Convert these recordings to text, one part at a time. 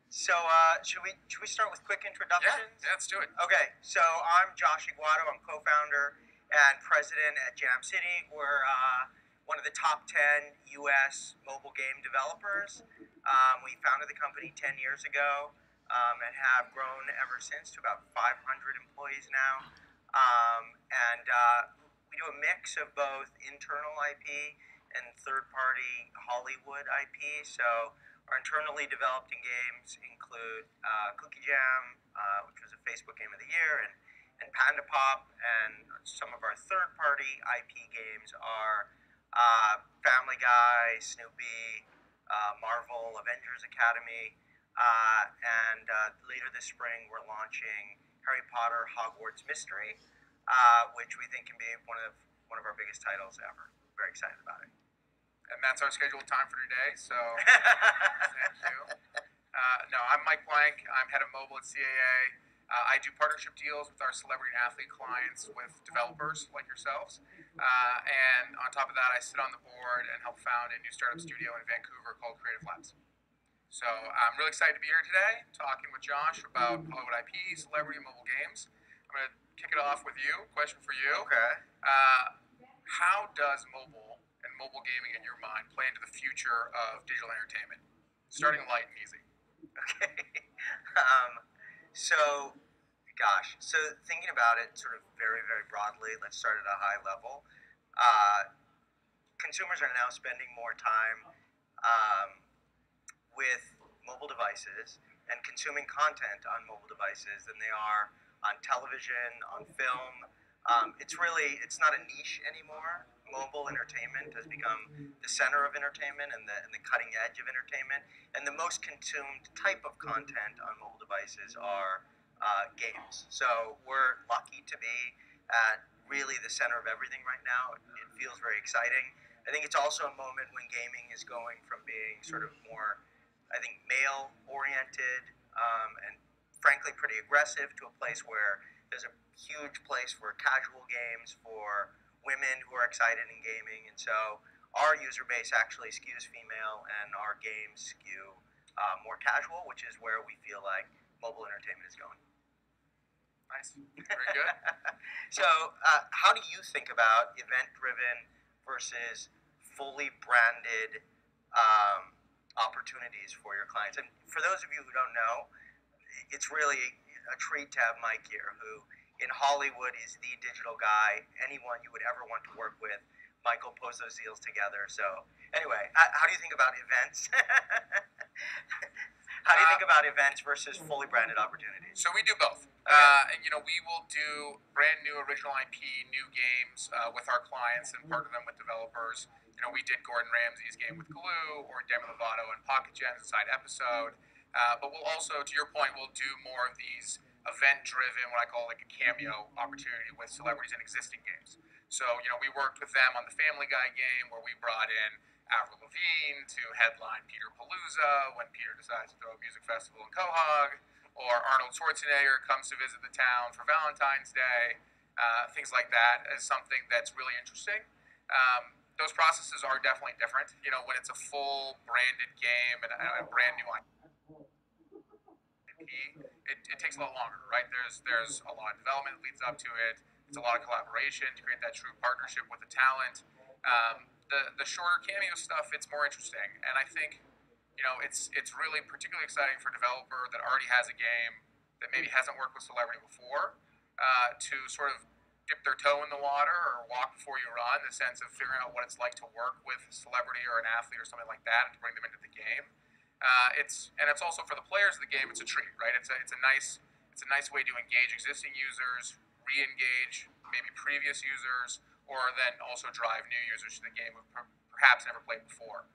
So, should we start with quick introductions? Yeah, let's do it. Okay, so I'm Josh Iguato. I'm co-founder and president at Jam City. We're one of the top 10 U.S. mobile game developers. We founded the company 10 years ago and have grown ever since to about 500 employees now. And we do a mix of both internal IP and third-party Hollywood IP. So our internally developed games include Cookie Jam, which was a Facebook Game of the Year, and Panda Pop. And some of our third-party IP games are Family Guy, Snoopy, Marvel, Avengers Academy, and later this spring we're launching Harry Potter Hogwarts Mystery, which we think can be one of our biggest titles ever. Very excited about it. And that's our scheduled time for today, so thank you. No, I'm Mike Blank. I'm head of mobile at CAA. I do partnership deals with our celebrity and athlete clients with developers like yourselves. And on top of that, I sit on the board and help found a new startup studio in Vancouver called Creative Labs. So I'm really excited to be here today, talking with Josh about Hollywood IP, celebrity, and mobile games. I'm going to kick it off with you. Question for you. Okay. How does mobile and mobile gaming in your mind play into the future of digital entertainment? Starting light and easy. Okay. So thinking about it sort of very, very broadly, let's start at a high level. Consumers are now spending more time with mobile devices and consuming content on mobile devices than they are on television, on film. It's not a niche anymore. Mobile entertainment has become the center of entertainment and the cutting edge of entertainment. And the most consumed type of content on mobile devices are games. So we're lucky to be at really the center of everything right now. It feels very exciting. I think it's also a moment when gaming is going from being sort of more, I think, male-oriented and frankly pretty aggressive to a place where there's a huge place for casual games, for women who are excited in gaming. And so our user base actually skews female and our games skew more casual, which is where we feel like mobile entertainment is going. Nice. Very good. So how do you think about event-driven versus fully branded opportunities for your clients? And for those of you who don't know, it's really a treat to have Mike here, who in Hollywood is the digital guy. Anyone you would ever want to work with, Michael pulls those deals together. So anyway, how do you think about events? How do you think about events versus fully branded opportunities? So we do both. We will do brand new original IP, new games with our clients and partner them with developers. We did Gordon Ramsay's game with Glue or Demi Lovato and Pocket Gems side episode. But we'll also, to your point, we'll do more of these event-driven, what I call like a cameo opportunity with celebrities in existing games. So, we worked with them on the Family Guy game where we brought in Avril Lavigne to headline Peter Palooza when Peter decides to throw a music festival in Quahog, or Arnold Schwarzenegger comes to visit the town for Valentine's Day. Things like that is something that's really interesting. Those processes are definitely different. When it's a full branded game and a brand new IP, it takes a lot longer, right? There's a lot of development that leads up to it. It's a lot of collaboration to create that true partnership with the talent. The shorter cameo stuff, it's more interesting, and I think it's really particularly exciting for a developer that already has a game that maybe hasn't worked with celebrity before to sort of dip their toe in the water or walk before you run, in the sense of figuring out what it's like to work with a celebrity or an athlete or something like that and to bring them into the game. It's also for the players of the game. It's a treat, right? It's a nice way to engage existing users, re-engage maybe previous users, or then also drive new users to the game who perhaps never played before.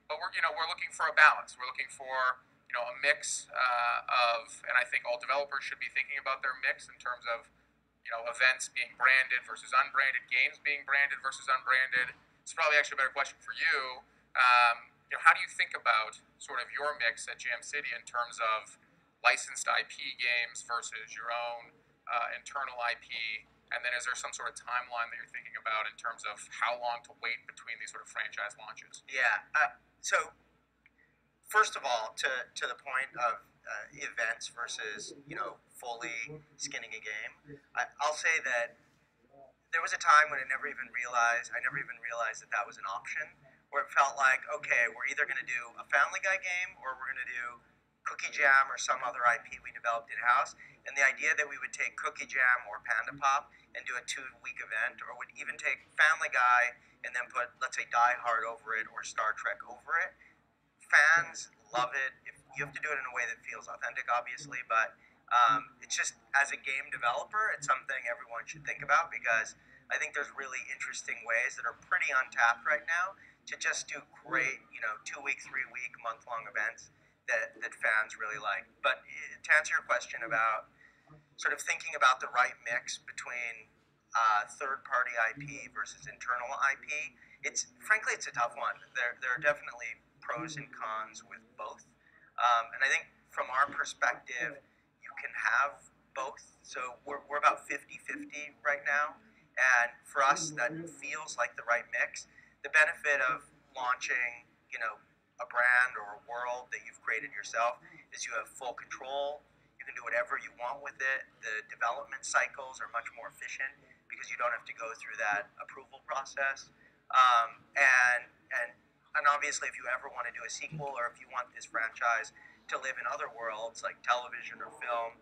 But we're looking for a balance. We're looking for a mix and I think all developers should be thinking about their mix in terms of events being branded versus unbranded, games being branded versus unbranded. It's probably actually a better question for you. How do you think about sort of your mix at Jam City in terms of licensed IP games versus your own internal IP? And then is there some sort of timeline that you're thinking about in terms of how long to wait between these sort of franchise launches? Yeah. So first of all, to the point of events versus fully skinning a game, I'll say that there was a time when I never even realized that that was an option. Where it felt like, okay, we're either going to do a Family Guy game or we're going to do Cookie Jam or some other IP we developed in house. And the idea that we would take Cookie Jam or Panda Pop and do a 2-week event, or would even take Family Guy and then put, let's say, Die Hard over it or Star Trek over it. Fans love it. If you have to do it in a way that feels authentic, obviously, but it's just, as a game developer, it's something everyone should think about, because I think there's really interesting ways that are pretty untapped right now to just do great, 2-week, 3-week, month-long events that fans really like. But to answer your question about sort of thinking about the right mix between third-party IP versus internal IP, frankly it's a tough one. There are definitely pros and cons with both, and I think from our perspective, you can have both. So we're about 50-50 right now, and for us that feels like the right mix. The benefit of launching, a brand or a world that you've created yourself is you have full control. You can do whatever you want with it. The development cycles are much more efficient because you don't have to go through that approval process. And obviously, if you ever want to do a sequel, or if you want this franchise to live in other worlds like television or film,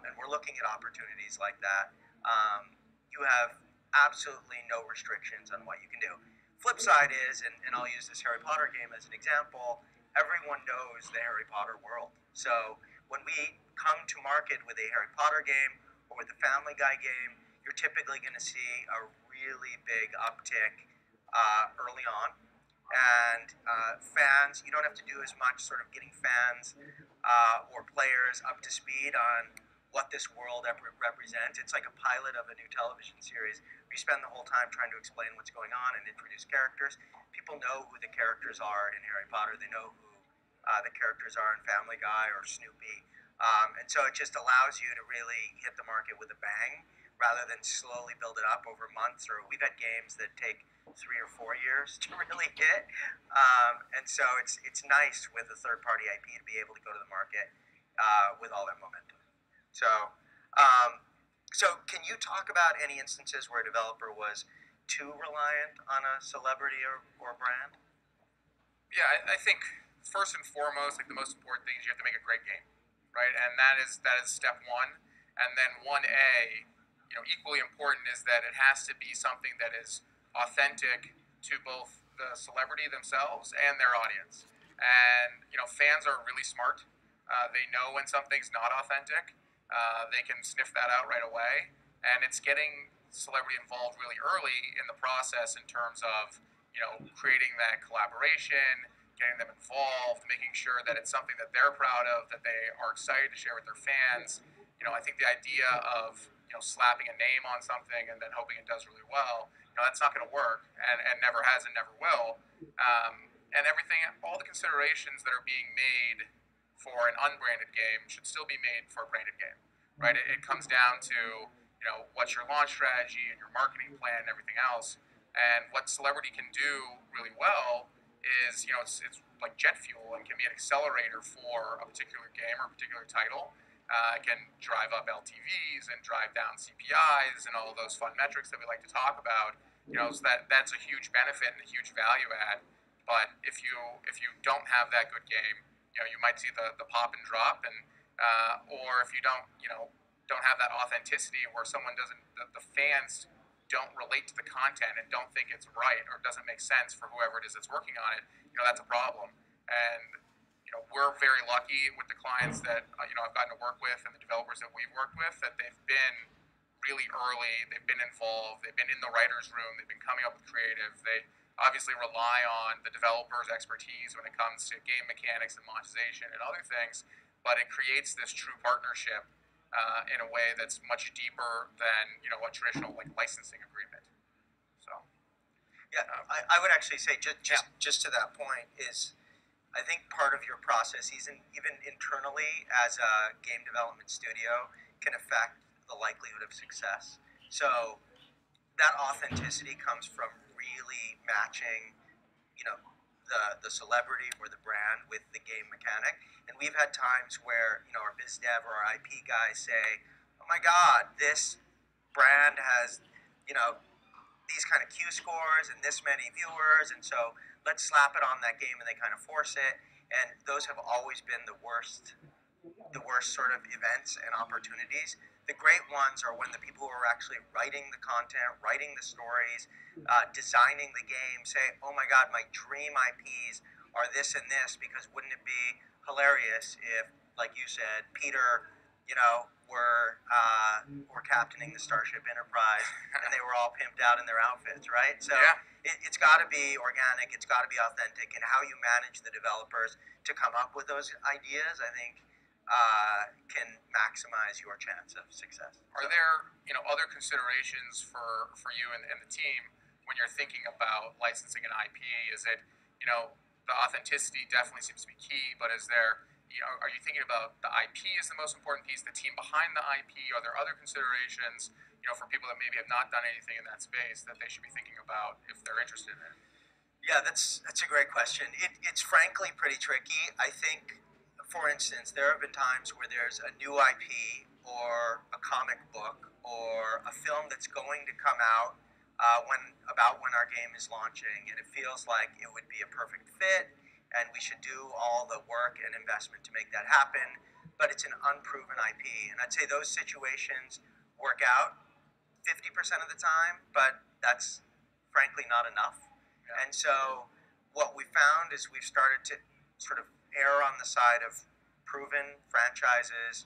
and we're looking at opportunities like that, you have absolutely no restrictions on what you can do. Flip side is, and I'll use this Harry Potter game as an example, everyone knows the Harry Potter world. So when we come to market with a Harry Potter game or with a Family Guy game, you're typically going to see a really big uptick early on. And fans, you don't have to do as much sort of getting fans or players up to speed on what this world represents. It's like a pilot of a new television series. We spend the whole time trying to explain what's going on and introduce characters. People know who the characters are in Harry Potter. They know who the characters are in Family Guy or Snoopy. And so it just allows you to really hit the market with a bang rather than slowly build it up over months. Or we've had games that take 3 or 4 years to really hit. And so it's nice with a third-party IP to be able to go to the market with all that momentum. So can you talk about any instances where a developer was too reliant on a celebrity or brand? Yeah, I think first and foremost, like the most important thing is you have to make a great game, right? And that is step one. And then 1A, equally important is that it has to be something that is authentic to both the celebrity themselves and their audience. And fans are really smart. They know when something's not authentic. They can sniff that out right away, and it's getting celebrity involved really early in the process in terms of creating that collaboration, getting them involved, making sure that it's something that they're proud of, that they are excited to share with their fans. I think the idea of slapping a name on something and then hoping it does really well, that's not going to work, and never has and never will. And everything, all the considerations that are being made for an unbranded game should still be made for a branded game, right? It comes down to, what's your launch strategy and your marketing plan and everything else. And what celebrity can do really well is, it's like jet fuel and can be an accelerator for a particular game or a particular title. It can drive up LTVs and drive down CPIs and all of those fun metrics that we like to talk about. So that's a huge benefit and a huge value add. But if you don't have that good game, you might see the pop and drop, and or if you don't have that authenticity where someone doesn't, the fans don't relate to the content and don't think it's right or doesn't make sense for whoever it is that's working on it, that's a problem. And we're very lucky with the clients that I've gotten to work with and the developers that we've worked with, that they've been really early, they've been involved, they've been in the writer's room, they've been coming up with creative. They obviously rely on the developer's expertise when it comes to game mechanics and monetization and other things, but it creates this true partnership in a way that's much deeper than a traditional licensing agreement. So yeah, I would actually say just to that point is, I think part of your process, even internally as a game development studio, can affect the likelihood of success. So that authenticity comes from really matching, the celebrity or the brand with the we've had times where, our biz dev or our IP guys say, oh my God, this brand has, you know, these kind of Q scores and this many viewers, and so let's slap it on that game, and they kind of force it. And those have always been the worst sort of events and opportunities. The great ones are when the people who are actually writing the content, writing the stories, designing the game say, oh my God, my dream IPs are this and this, because wouldn't it be hilarious if, like you said, Peter, were captaining the Starship Enterprise and they were all pimped out in their outfits, right? So Yeah. it's got to be organic, it's got to be authentic, and how you manage the developers to come up with those ideas, I think, can maximize your chance of success. Are there, other considerations for you and the team when you're thinking about licensing an IP? Is it, the authenticity definitely seems to be key, but is there, are you thinking about the IP is the most important piece, the team behind the IP? Are there other considerations, for people that maybe have not done anything in that space that they should be thinking about if they're interested in it? Yeah, that's a great question. It's frankly pretty tricky. I think, for instance, there have been times where there's a new IP or a comic book or a film that's going to come out when our game is launching, and it feels like it would be a perfect fit, and we should do all the work and investment to make that happen. But it's an unproven IP, and I'd say those situations work out 50% of the time, but that's frankly not enough. Yeah. And so what we found is we've started to sort of err on the side of proven franchises,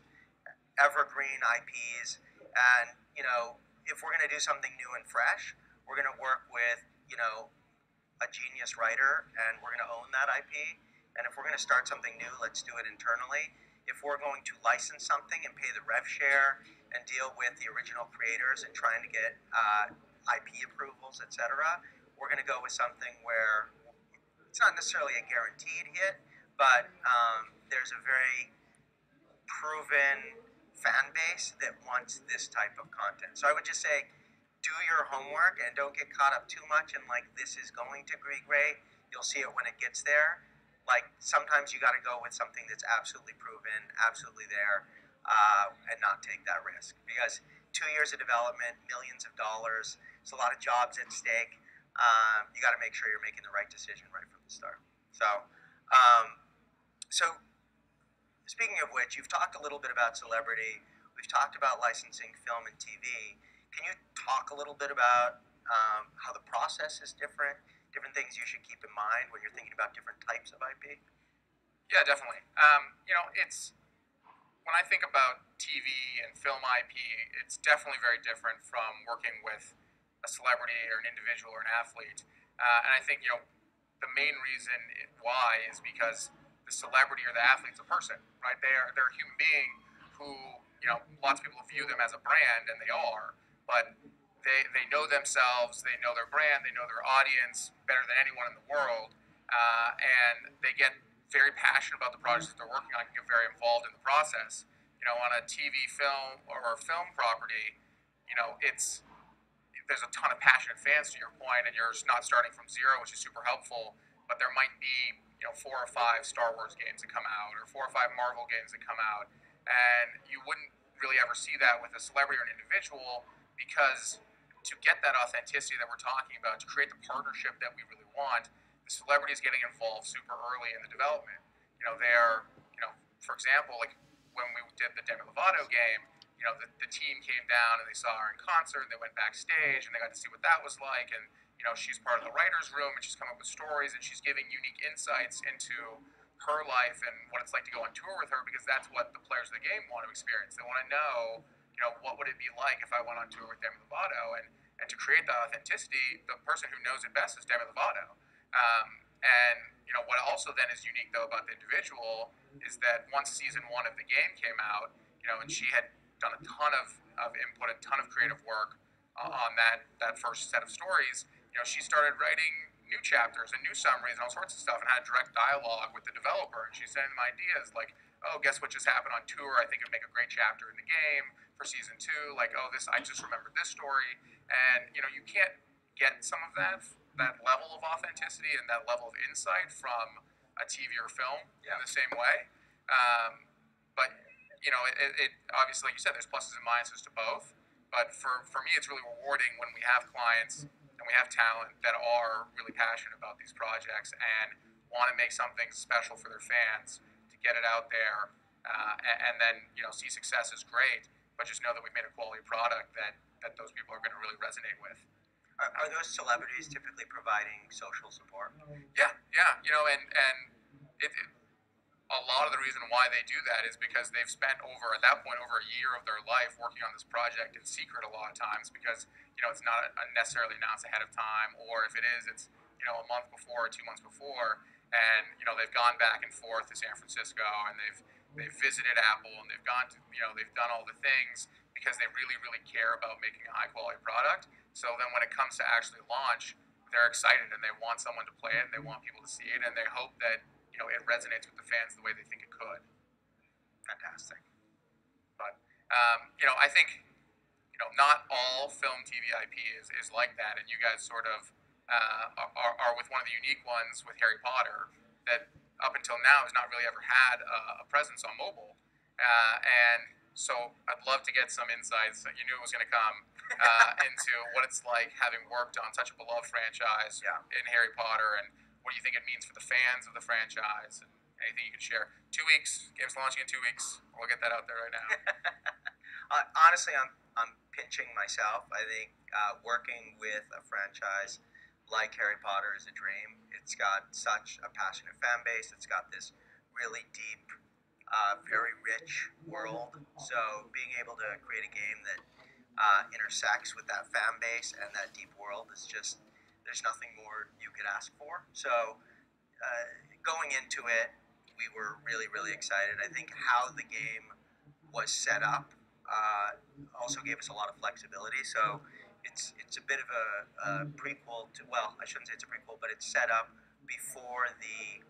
evergreen IPs, and if we're going to do something new and fresh, we're going to work with a genius writer, and we're going to own that IP. And if we're going to start something new, let's do it internally. If we're going to license something and pay the rev share and deal with the original creators and trying to get IP approvals, etc., we're going to go with something where it's not necessarily a guaranteed hit, but there's a very proven fan base that wants this type of content. So I would just say, do your homework and don't get caught up too much in like, this is going to be great. You'll see it when it gets there. Like, sometimes you got to go with something that's absolutely proven, absolutely there, and not take that risk, because 2 years of development, millions of dollars, there's a lot of jobs at stake. You got to make sure you're making the right decision right from the start. So speaking of which, you've talked a little bit about celebrity. We've talked about licensing film and TV. Can you talk a little bit about how the process is different things you should keep in mind when you're thinking about different types of IP? Yeah, definitely. It's when I think about TV and film IP, it's definitely very different from working with a celebrity or an individual or an athlete. And I think the main reason why is because the celebrity or the athlete's a person, right? They're a human being who lots of people view them as a brand, and they are, but they know themselves, they know their brand, they know their audience better than anyone in the world, and they get very passionate about the projects that they're working on, and get very involved in the process. On a TV film or a film property, there's a ton of passionate fans, to your point, and you're not starting from zero, which is super helpful. But there might be 4 or 5 Star Wars games that come out, or 4 or 5 Marvel games that come out, and you wouldn't really ever see that with a celebrity or an individual, because to get that authenticity that we're talking about, to create the partnership that we really want, the celebrity is getting involved super early in the development. They're, for example, like when we did the Demi Lovato game, the team came down and they saw her in concert, they went backstage and they got to see what that was like, and she's part of the writer's room, and she's come up with stories, and she's giving unique insights into her life and what it's like to go on tour with her, because that's what the players of the game want to experience. They want to know, what would it be like if I went on tour with Demi Lovato, and to create that authenticity, the person who knows it best is Demi Lovato. And what also then is unique though about the individual is that once season 1 of the game came out, and she had done a ton of input, a ton of creative work on that first set of stories, she started writing new chapters and new summaries and all sorts of stuff, and had direct dialogue with the developer. And she's sending them ideas like, oh, guess what just happened on tour? I think it'd make a great chapter in the game for season 2. Like, oh, I just remembered this story. And you can't get some of that level of authenticity and that level of insight from a TV or film in the same way. But it obviously, like you said, there's pluses and minuses to both. But for me, it's really rewarding when we have clients and we have talent that are really passionate about these projects and want to make something special for their fans to get it out there, and then see success is great. But just know that we've made a quality product that those people are going to really resonate with. Are those celebrities typically providing social support? Yeah, yeah, and a lot of the reason why they do that is because they've spent at that point over a year of their life working on this project in secret a lot of times, because it's not necessarily announced ahead of time, or if it is, it's a month before or 2 months before, and they've gone back and forth to San Francisco, and they've visited Apple, and they've gone to they've done all the things because they really really care about making a high quality product. So then when it comes to actually launch, they're excited and they want someone to play it, and they want people to see it, and they hope that it resonates with the fans the way they think it could. Fantastic. But I think not all film TV IP is like that, and you guys sort of are with one of the unique ones with Harry Potter that up until now has not really ever had a presence on mobile, and so I'd love to get some insights. You knew it was going to come into what it's like having worked on such a beloved franchise in Harry Potter, and what do you think it means for the fans of the franchise, and anything you can share. 2 weeks, game's launching in 2 weeks. We'll get that out there right now. Honestly, I'm pinching myself. I think working with a franchise like Harry Potter is a dream. It's got such a passionate fan base. It's got this really deep, very rich world. So being able to create a game that intersects with that fan base and that deep world is just, there's nothing more you could ask for. So going into it, we were really, really excited. I think how the game was set up also gave us a lot of flexibility. So it's a bit of a prequel to, well, I shouldn't say it's a prequel, but it's set up before the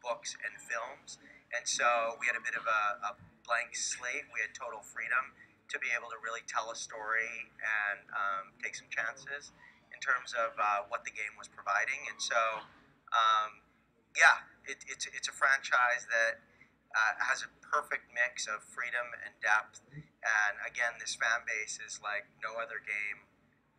books and films. And so we had a bit of a blank slate. We had total freedom to be able to really tell a story and take some chances in terms of what the game was providing. And so, it's a franchise that has a perfect mix of freedom and depth. And again, this fan base is like no other game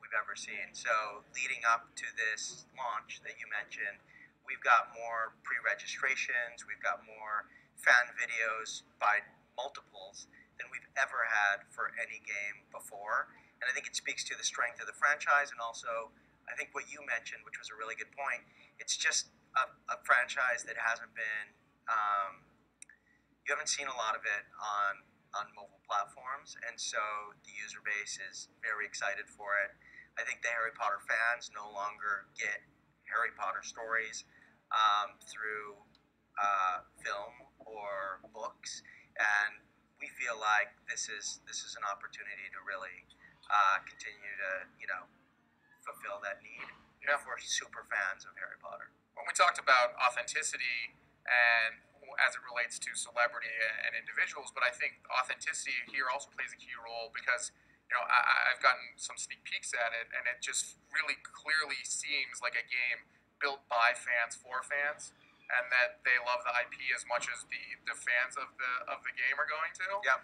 we've ever seen. So leading up to this launch that you mentioned, we've got more pre-registrations, we've got more fan videos by multiples than we've ever had for any game before. And I think it speaks to the strength of the franchise, and also I think what you mentioned, which was a really good point, it's just a franchise that hasn't been, you haven't seen a lot of it on mobile platforms, and so the user base is very excited for it. I think the Harry Potter fans no longer get Harry Potter stories through film or books, and we feel like this is an opportunity to really continue to fulfill that need for super fans of Harry Potter. When we talked about authenticity and as it relates to celebrity and individuals, but I think authenticity here also plays a key role, because I've gotten some sneak peeks at it, and it just really clearly seems like a game built by fans for fans, and that they love the IP as much as the fans of the game are going to. Yep.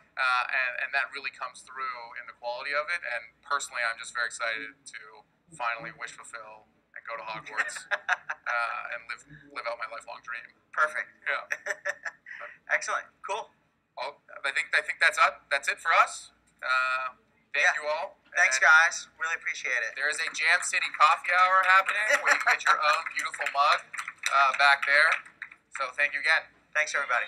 And that really comes through in the quality of it. And personally, I'm just very excited to finally wish fulfill and go to Hogwarts and live out my lifelong dream. Perfect. Yeah. Excellent. Cool. Well, I think that's it for us. Thank you all. Thanks, guys. Really appreciate it. There is a Jam City coffee hour happening where you can get your own beautiful mug back there. So thank you again. Thanks, everybody.